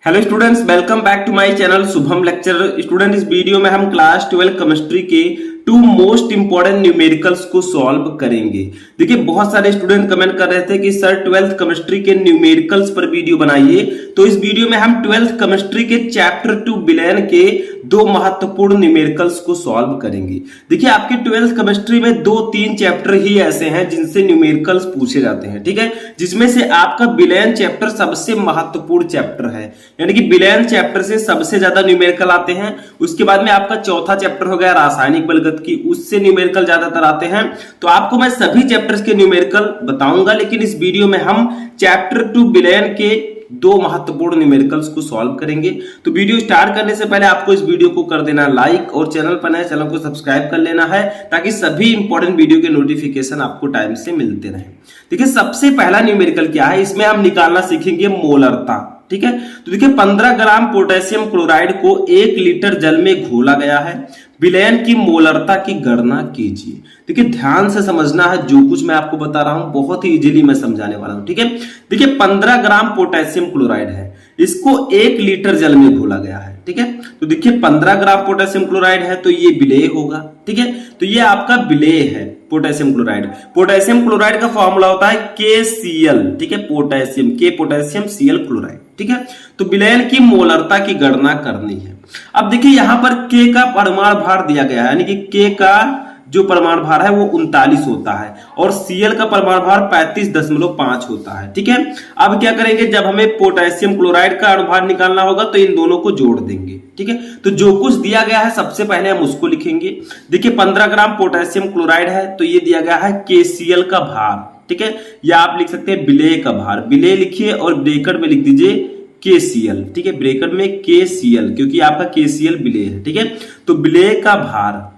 Hello students, welcome back to my channel Shubham lecture. Student, इस video में हम class 12 chemistry के टू मोस्ट इंपॉर्टेंट न्यूमेरिकल्स को solve करेंगे। देखिए, बहुत सारे स्टूडेंट कमेंट कर रहे थे कि सर 12th केमिस्ट्री के न्यूमेरिकल्स पर वीडियो बनाइए, तो इस वीडियो में हम 12th केमिस्ट्री के चैप्टर 2 विलेन के दो महत्वपूर्ण न्यूमेरिकल्स को सॉल्व करेंगे। देखिए, आपके 12th केमिस्ट्री में 2-3 चैप्टर ही ऐसे हैं जिनसे न्यूमेरिकल्स पूछे जाते हैं, ठीक है, जिसमें से आपका विलेन चैप्टर सबसे महत्वपूर्ण चैप्टर है, यानी कि विलेन चैप्टर से सबसे ज्यादा न्यूमेरिकल आते हैं। उसके बाद में आपका चौथा चैप्टर हो गया रासायनिक बलगत की, उससे न्यूमेरिकल ज्यादातर आते हैं। तो आपको मैं सभी चैप्टर्स के न्यूमेरिकल बताऊंगा, लेकिन इस वीडियो में हम चैप्टर 2 विलेन के दो महत्वपूर्ण न्यूमेरिकल्स को सॉल्व करेंगे। तो वीडियो स्टार्ट करने से पहले आपको इस वीडियो को कर देना लाइक, और चैनल पर नए चैनल को सब्सक्राइब कर लेना है, ताकि सभी इंपॉर्टेंट वीडियो के नोटिफिकेशन आपको टाइम से मिलते रहे। देखिए, सबसे पहला न्यूमेरिकल क्या है, इसमें हम निकालना सीखेंगे मोलरता, ठीक है। तो देखिए, 15 ग्राम पोटेशियम क्लोराइड को 1 लीटर जल में घोला गया है, विलयन की मोलरता की गणना कीजिए। देखिए, ध्यान से समझना है, जो कुछ मैं आपको बता रहा हूं बहुत ही इजीली मैं समझाने वाला हूं, ठीक है। देखिए, 15 ग्राम पोटेशियम क्लोराइड है, इसको 1 लीटर जल में घोला गया है, ठीक है। तो देखिए, 15 ग्राम पोटेशियम क्लोराइड है तो ये विलेय होगा, ठीक है। तो ये आपका विलेय है पोटेशियम क्लोराइड। पोटेशियम क्लोराइड का फॉर्मूला होता है KCl, ठीक है, पोटेशियम पोटेशियम Cl क्लोराइड, ठीक है। तो विलयन की मोलरता की गणना करनी है। अब देखिए, यहां पर K का परमाणु भार दिया गया है, यानी कि K का जो परमाणु भार है वो 39 होता है, और Cl का परमाणु भार 35.5 होता है, ठीक है। अब क्या करेंगे, जब हमें पोटेशियम क्लोराइड का अणुभार निकालना होगा तो इन दोनों को जोड़ देंगे, ठीक है। तो जो कुछ दिया गया है सबसे पहले हम उसको लिखेंगे। देखिए, 15 ग्राम पोटेशियम क्लोराइड है तो ये दिया गया है KCl का भार, ठीक है, या आप लिख सकते हैं विलेय का भार। विलेय लिखिए और ब्रैकेट में लिख दीजिए KCl, ठीक है, ब्रैकेट में KCl, क्योंकि आपका KCl विलेय है, ठीक है। तो विलेय का भार,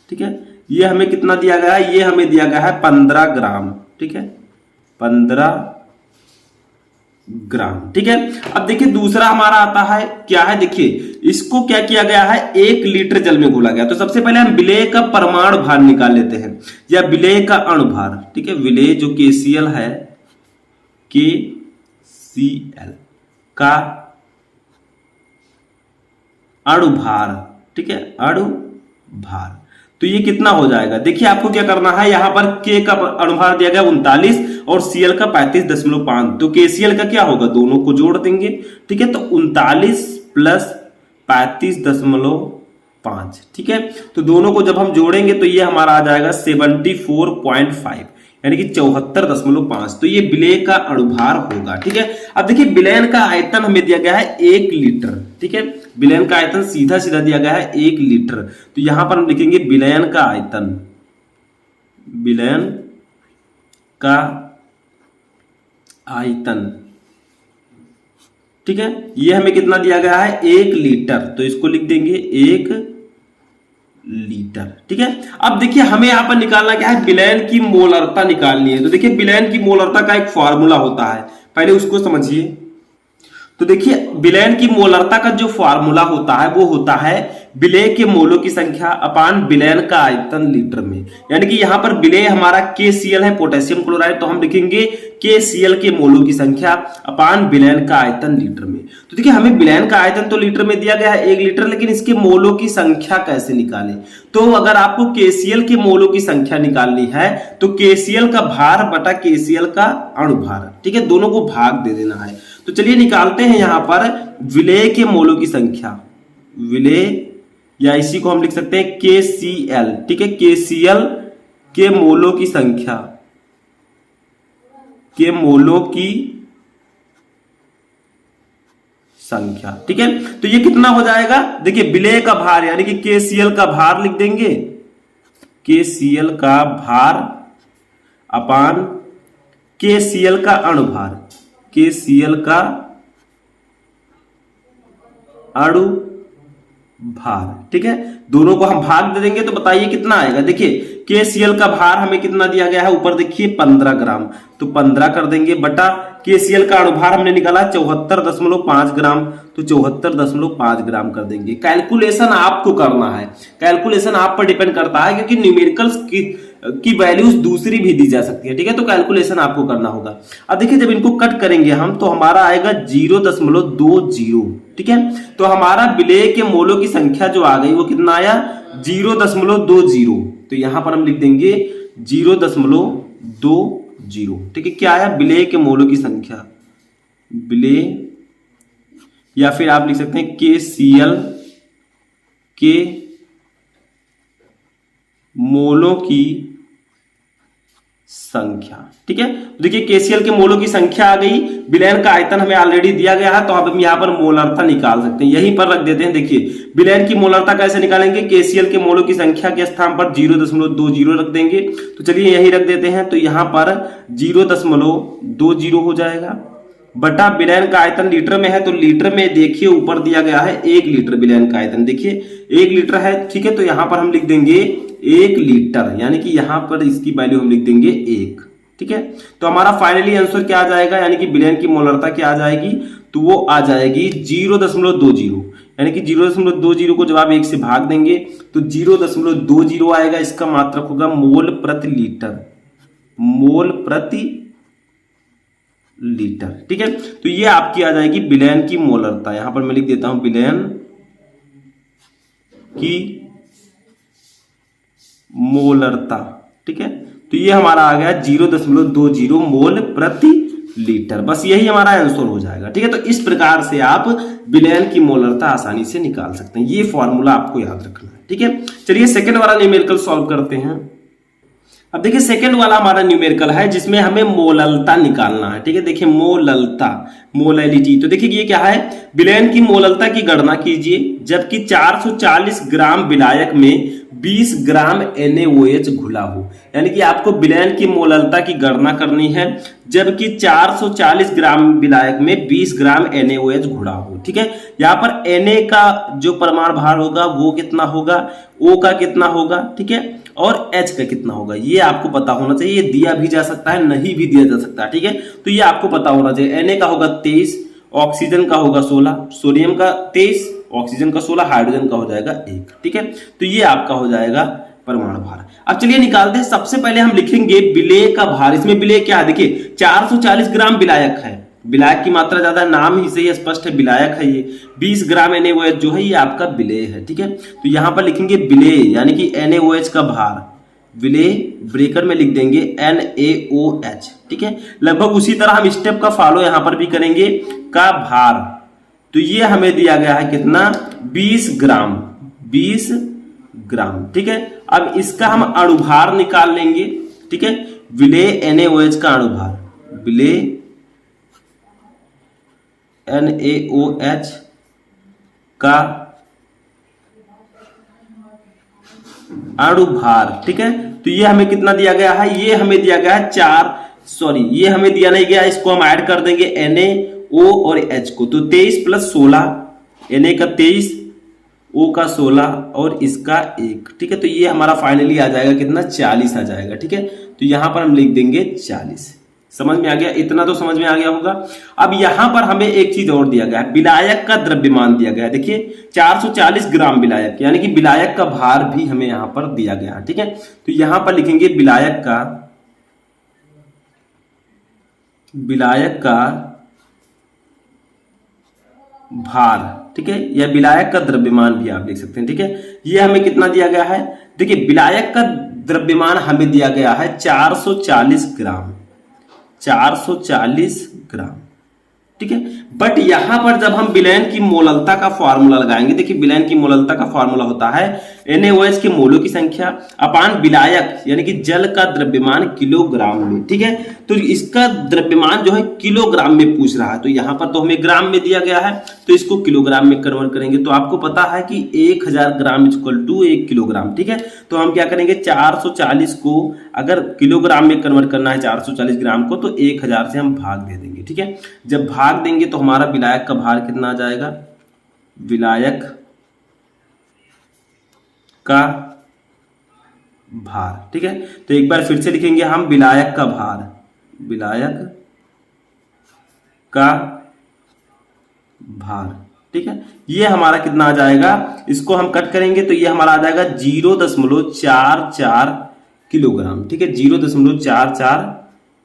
ठीक है, ये हमें कितना दिया गया है, ये हमें दिया गया है 15 ग्राम, ठीक है, 15 ग्राम, ठीक है। अब देखिए, दूसरा हमारा आता है क्या है, देखिए इसको क्या किया गया है, 1 लीटर जल में घोला गया। तो सबसे पहले हम विलेय का परमाणु भार निकाल लेते हैं, या विलेय का अणुभार, ठीक है। विलेय जो KCl है, KCl का अणुभार, ठीक है, अणुभार, तो ये कितना हो जाएगा। देखिए, आपको क्या करना है, यहां पर K का अणुभार दिया गया 39 और Cl का 35.5, तो KCl का क्या होगा, दोनों को जोड़ देंगे, ठीक है। तो 39 प्लस 35.5, ठीक है। तो दोनों को जब हम जोड़ेंगे तो ये हमारा आ जाएगा 74.5, यानी कि 74.5। तो ये विलेय का अणुभार होगा, ठीक है। अब देखिए, विलयन का आयतन हमें दिया गया है 1 लीटर, ठीक है। विलयन का आयतन सीधा सीधा दिया गया है 1 लीटर, तो यहां पर हम लिखेंगे विलयन का आयतन, विलयन का आयतन, ठीक है। ये हमें कितना दिया गया है, 1 लीटर, तो इसको लिख देंगे 1 लीटर, ठीक है। अब देखिए, हमें यहां पर निकालना क्या है, विलयन की मोलरता निकालनी है। तो देखिए, विलयन की मोलरता का एक फॉर्मूला होता है, पहले उसको समझिए। तो देखिए, विलयन की मोलरता का जो फॉर्मूला होता है वो होता है विलेय के मोलों की संख्या अपान विलयन का आयतन लीटर में, यानी कि यहां पर विलेय हमारा KCl है, पोटेशियम क्लोराइड, तो हम लिखेंगे KCl के मोलों की संख्या अपान विलयन का आयतन लीटर में। तो देखिए, हमें विलयन का आयतन तो लीटर में दिया गया है 1 लीटर, लेकिन इसके मोलों की संख्या कैसे निकालें। तो अगर आपको KCl के मोलों की संख्या निकालनी है तो KCl का भार बटा KCl का अणुभार, ठीक है, दोनों को भाग दे देना है। तो चलिए निकालते हैं यहां पर विलेय के मोलों की संख्या, विलेय, या इसी को हम लिख सकते हैं KCl, ठीक है, KCl के मोलों की संख्या, के मोलों की संख्या, ठीक है। तो ये कितना हो जाएगा, देखिए विलेय का भार यानी कि KCl का भार लिख देंगे, KCl का भार अपान KCl का अणुभार, KCl का अणुभार, ठीक है। दोनों को हम भाग दे देंगे तो बताइए कितना आएगा। देखिए, KCl का भार हमें कितना दिया गया है, ऊपर देखिए 15 ग्राम, तो 15 कर देंगे बटा KCl का अणुभार हमने निकाला 74.5 ग्राम, तो 74.5 ग्राम कर देंगे। कैलकुलेशन आपको करना है, कैलकुलेशन आप पर डिपेंड करता है, क्योंकि न्यूमेरिकल्स की वैल्यूज दूसरी भी दी जा सकती है, ठीक है। तो कैलकुलेशन आपको करना होगा। अब देखिए जब इनको कट करेंगे हम तो हमारा आएगा 0.20, ठीक है। तो हमारा विलेय के मोलों की संख्या जो आ गई वो कितना आया 0.20, तो यहां पर हम लिख देंगे 0.20, ठीक है। क्या आया, विलेय के मोलों की संख्या, विलेय, या फिर आप लिख सकते हैं KCl के मोलों की संख्या, ठीक है। देखिए KCl के मोलों की संख्या आ गई, विलयन का आयतन हमें ऑलरेडी दिया गया है, तो अब हम यहां पर मोलरता निकाल सकते हैं, यहीं पर रख देते हैं। देखिए विलयन की मोलरता कैसे निकालेंगे, KCl के मोलों की संख्या के स्थान पर 0.20 रख देंगे, तो चलिए यहीं रख देते हैं, तो यहां पर 0.20 हो जाएगा बटा विलयन का आयतन लीटर में है, तो लीटर में देखिए ऊपर दिया गया है 1 लीटर विलयन का आयतन, देखिए 1 लीटर है, ठीक है। तो यहां पर हम लिख देंगे 1 लीटर, यानी कि यहां पर इसकी वैल्यू हम लिख देंगे 1, ठीक है। तो हमारा फाइनली आंसर क्या आ जाएगा, यानी कि विलयन की मोलरता क्या आ जाएगी, तो वो आ जाएगी 0.20, यानी कि 0.20 को जब आप 1 से भाग देंगे तो 0.20 आएगा। इसका मात्रक होगा मोल प्रति लीटर, मोल प्रति लीटर, ठीक है। तो ये आपकी आ जाएगी विलयन की मोलरता, यहां पर मैं लिख देता हूं विलयन की मोलरता, ठीक है। तो ये हमारा आ गया 0.20 मोल प्रति लीटर, बस यही हमारा आंसर हो जाएगा, ठीक है। तो इस प्रकार से आप विलयन की मोलरता आसानी से निकाल सकते हैं, ये फॉर्मूला आपको याद रखना है, ठीक है। चलिए सेकंड वाला न्यूमेरिकल सॉल्व करते हैं। अब देखिए सेकंड वाला हमारा न्यूमेरिकल है जिसमें हमें मोललता निकालना है, ठीक है। देखिए मोललता, मोलैलिटी, तो देखिए ये क्या है, विलयन की मोललता की गणना कीजिए जबकि 440 ग्राम विलायक में 20 ग्राम NaOH घुला हो, यानी कि आपको विलयन की मोललता की गणना करनी है जबकि 440 ग्राम विलायक में 20 ग्राम NaOH घुला हो, ठीक है। यहाँ पर Na का जो परमाणु भार होगा वो कितना होगा, O का कितना होगा, ठीक है, और H का कितना होगा, ये आपको पता होना चाहिए। ये दिया भी जा सकता है, नहीं भी दिया जा सकता है, ठीक है। तो ये आपको पता होना चाहिए। Na का होगा 23, ऑक्सीजन का होगा 16, सोडियम का 23, ऑक्सीजन का 16, हाइड्रोजन का हो जाएगा 1, ठीक है। तो ये आपका हो जाएगा परमाणु भार। अब चलिए निकालते हैं। सबसे पहले हम लिखेंगे विलेय का भार। इसमें विलेय क्या है, देखिए 440 ग्राम विलायक है, विलायक की मात्रा ज्यादा, नाम ही से ही स्पष्ट है विलायक है ये। 20 ग्राम NaOH जो है ये आपका विलेय है, ठीक है। तो यहां पर लिखेंगे विलेय यानी कि NaOH का भार, विलेय ब्रेकर में लिख देंगे NaOH, ठीक है। लगभग उसी तरह हम स्टेप का फॉलो यहां पर भी करेंगे, का भार, तो ये हमें दिया गया है कितना 20 ग्राम, 20 ग्राम, ठीक है। अब इसका हम अणुभार निकाल लेंगे, ठीक है। विलेय NaOH का अणुभार, विलेय NaOH का अणुभार, ठीक है। तो ये हमें कितना दिया गया है, ये हमें दिया गया है ये हमें दिया नहीं गया, इसको हम ऐड कर देंगे NaO और H को, तो 23 + 16, Na का 23, O का 16 और इसका 1, ठीक है। तो ये हमारा फाइनली आ जाएगा कितना 40 आ जाएगा, ठीक है। तो यहां पर हम लिख देंगे 40। समझ में आ गया, इतना तो समझ में आ गया होगा। अब यहां पर हमें एक चीज और दिया गया है, विलायक का द्रव्यमान दिया गया है। देखिए 440 ग्राम विलायक, यानी कि विलायक का भार भी हमें यहां पर दिया गया है, ठीक है। तो यहां पर लिखेंगे विलायक का भार, ठीक है, या विलायक का द्रव्यमान भी आप लिख सकते हैं, ठीक है। ये हमें कितना दिया गया है, देखिए विलायक का द्रव्यमान हमें दिया गया है 440 ग्राम, 440 ग्राम, ठीक है। बट यहां पर जब हम विलयन की मोललता का फॉर्मूला लगाएंगे, देखिए विलयन की मोललता का फॉर्मूला होता है NaOH के मोलों की संख्या अपान विलायक यानी कि जल का द्रव्यमान किलोग्राम में, ठीक है। तो इसका द्रव्यमान जो है किलोग्राम में पूछ रहा है, तो यहां पर तो हमें ग्राम में दिया गया है, तो इसको किलोग्राम में कन्वर्ट करेंगे। तो आपको पता है कि 1000 ग्राम = 1 किलोग्राम, ठीक है। तो हम क्या करेंगे 440 को अगर किलोग्राम में कन्वर्ट करना है 440 ग्राम को, तो 1000 से हम भाग दे देंगे, ठीक है। जब भाग देंगे तो हमारा विलायक का भार कितना आ जाएगा, विलायक का भार। ठीक है, तो एक बार फिर से लिखेंगे हम विलायक का भार, विलायक का भार। ठीक है, ये हमारा कितना आ जाएगा, इसको हम कट करेंगे तो ये हमारा आ जाएगा 0.44 किलोग्राम। ठीक है, 0.44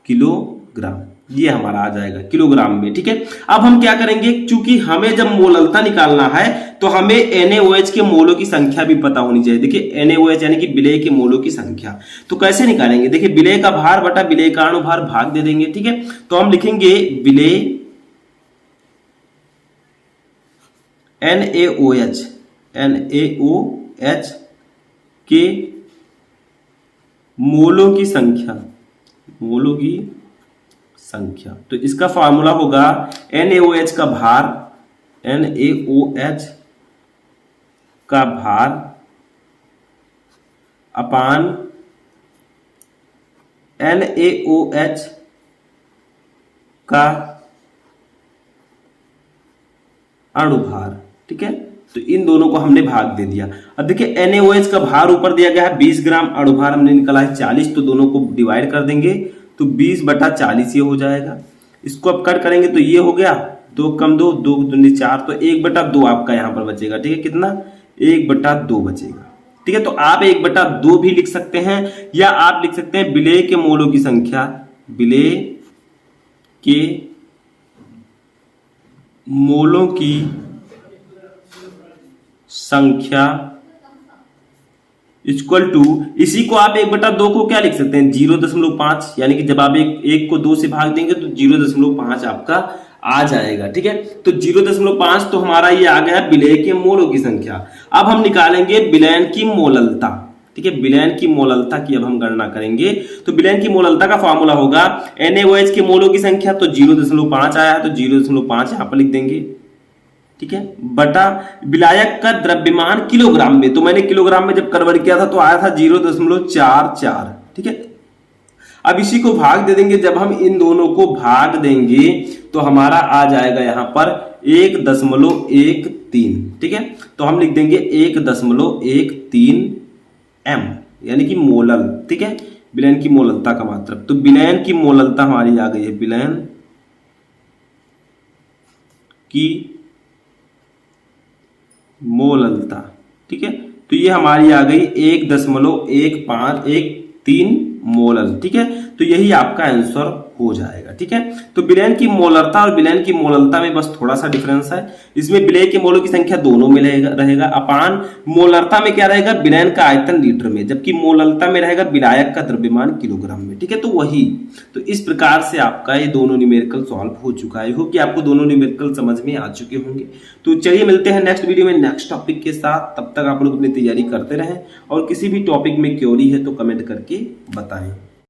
किलोग्राम ये हमारा आ जाएगा किलोग्राम में। ठीक है, अब हम क्या करेंगे, चूंकि हमें जब मोललता निकालना है तो हमें NaOH के मोलों की संख्या भी पता होनी चाहिए। देखिए NaOH यानी कि विलेय के मोलों की संख्या, तो कैसे निकालेंगे, देखिए विलेय का भार बटा विलेय का अणुभार भाग दे देंगे। ठीक है, तो हम लिखेंगे विलेय NaOH के मोलों की संख्या, मोलों की संख्या, तो इसका फॉर्मूला होगा NaOH का भार, NaOH का भार अपान NaOH का अणुभार। ठीक है, तो इन दोनों को हमने भाग दे दिया। अब देखिए NaOH का भार ऊपर दिया गया है 20 ग्राम, अणुभार हमने निकाला है 40, तो दोनों को डिवाइड कर देंगे तो 20/40 ये हो जाएगा। इसको अब कट करेंगे तो ये हो गया 2 कम 2, 2 दूनी 4, तो 1/2 आपका यहाँ पर बचेगा। ठीक है, कितना, 1/2 बचेगा। ठीक है, तो आप 1/2 भी लिख सकते हैं, या आप लिख सकते हैं विलेय के मोलों की संख्या, विलेय के मोलों की संख्या इक्वल टू, इसी को आप 1/2 को क्या लिख सकते हैं, 0.5, यानी कि जब आप एक को 2 से भाग देंगे तो 0.5 आपका आ जाएगा। ठीक है, तो 0.5 तो हमारा ये आ गया विलेय के मोलों की संख्या। अब हम निकालेंगे विलयन की मोललता। ठीक है, विलयन की मोललता की अब हम गणना करेंगे, तो विलयन की मोललता का फॉर्मूला होगा NaOH के मोलों की संख्या, तो 0.5 आया तो 0.5 यहां पर लिख देंगे। ठीक है, बटा विलायक का द्रव्यमान किलोग्राम में, तो मैंने किलोग्राम में जब कन्वर्ट किया था तो आया था 0.44। ठीक है, अब इसी को भाग दे देंगे, जब हम इन दोनों को भाग देंगे तो हमारा आ जाएगा यहां पर 1.13। ठीक है, तो हम लिख देंगे 1.13 M, यानी कि मोलल। ठीक है, विलयन की मोललता का मात्रक, तो विलयन की मोललता हमारी आ गई है, विलयन की मोललता। ठीक है, तो ये हमारी आ गई 1.1513 मोलल। ठीक है, तो यही आपका आंसर हो जाएगा। ठीक है, तो विलयन की मोलरता और विलयन की मोललता में बस थोड़ा सा डिफरेंस है, इसमें विलेय के मोलों की संख्या दोनों में रहेगा अपान मोलरता में क्या रहेगा, विलयन का आयतन लीटर में, जबकि मोललता में रहेगा विलायक का द्रव्यमान किलोग्राम में। ठीक है, तो वही, तो इस प्रकार से आपका ये दोनों न्यूमेरिकल सॉल्व हो चुका है। होप कि आपको दोनों न्यूमेरिकल समझ में आ चुके होंगे। तो चलिए मिलते हैं नेक्स्ट वीडियो में नेक्स्ट टॉपिक के साथ, तब तक आप लोग अपनी तैयारी करते रहें और किसी भी टॉपिक में क्वेरी है तो कमेंट करके बताएं।